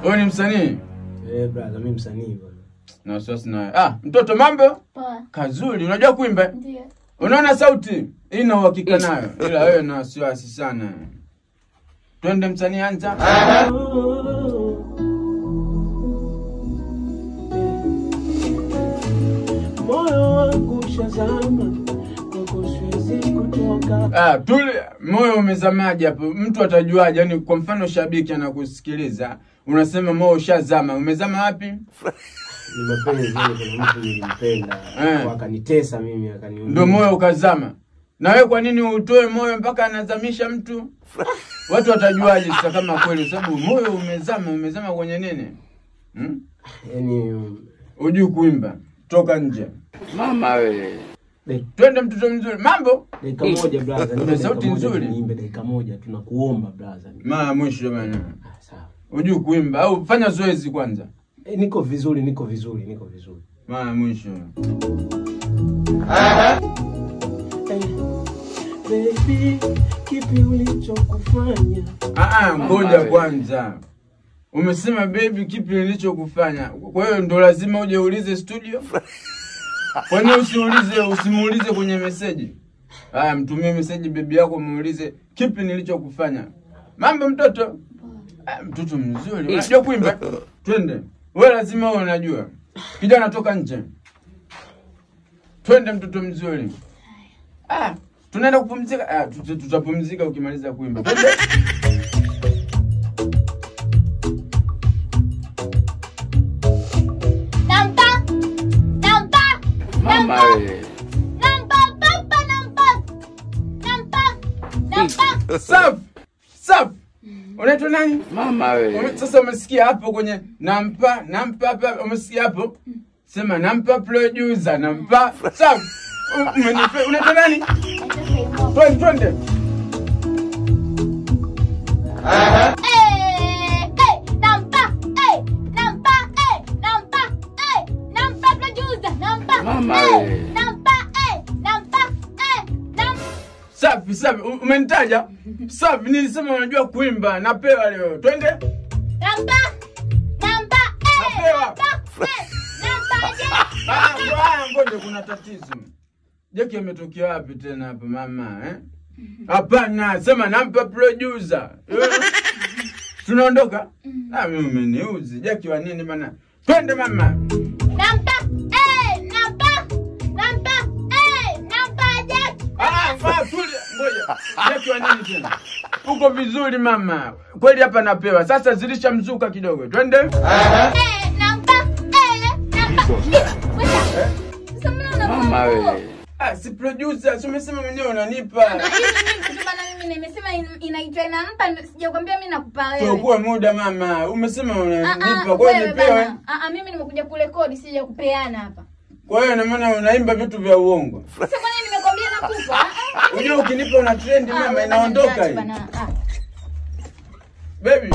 Wewe ni msanii? Brother, mimi msanii bwana. Na sasa na mtoto mambo? Poa. Kazuri, unajua kuimba? Ndio. Unaona sauti? Ina uhakika nayo. Ila wewe na wasiwasi sana. Twende msanii anza. Moyo wangu shazama, kwako siwezi kutoka. Tule moyo umezamaje hapo? Mtu atajuaje? Yaani kwa mfano shabiki anakusikiliza, unasema moyo ushazama. Umezama wapi? Ni mapenzi kuna mtu nilimpenda, akanitesa mimi akaniumiza. Ndio moyo ukazama. Na wewe kwa nini utoe moyo mpaka anazamisha mtu? Watu watajuaje sasa kama kweli? Sababu moyo umezama kwenye nini? Yaani hujui kuimba. Toka nje. Mama wewe. Twende mtoto mzuri. Mambo? Dakika moja brother. Una sauti nzuri. Niimbe dakika moja tunakuomba brother. Mara mwisho bana. Sawa. Hujui kuimba au fanya zoezi kwanza. Niko vizuri. Mara mwisho. Baby, kipi ulichokufanya? Ngoja kwanza. Umesema baby kipi nilichokufanya? Kwa hiyo ndo lazima uje uulize studio? Kwa nini usimuulize kwenye message? Mtumie message baby yako muulize kipi nilichokufanya. Mambo mtoto? Mtoto mzuri. Unajua kuimba? Twende. Wewe lazima wewe unajua. Kijana toka nje. Twende mtoto mzuri. Tunaenda kupumzika. Tutapumzika ukimaliza kuimba. Twende. Mama wewe. Safi. Unaitwa nani? Mama wewe. Sasa umesikia hapo kwenye nampa hapa, umesikia hapo? Sema nampa producer, nampa. Safi. Unaitwa nani? Twende. Mama wewe. Safi. Umenitaja? Safi, nilisema unajua kuimba. Napewa leo. Twende. Ngoja kuna tatizo. Jeki ametokea wapi tena hapa mama, Hapana, sema nampa producer. Tunaondoka? Mimi umeniuzi. Jeki wa nini bana? Twende mama. Ngoja. Jeki wa nini tena? Uko vizuri mama. Kweli hapa napewa. Sasa zilisha mzuka kidogo. Twende. Mama wewe. Si producer, umesema mwenyewe unanipa. Mimi nimesema inaitwa nampa, sijakwambia mimi nakupa wewe. Chukua muda mama. Umesema unanipa, kwa hiyo nipewe. Mimi nimekuja kurekodi, sija kupeana hapa. Kwa hiyo na maana unaimba vitu vya uongo. Sasa kwa nini nimekwambia nakupa? Unajua ukinipa una trend mama inaondoka hii. Baby.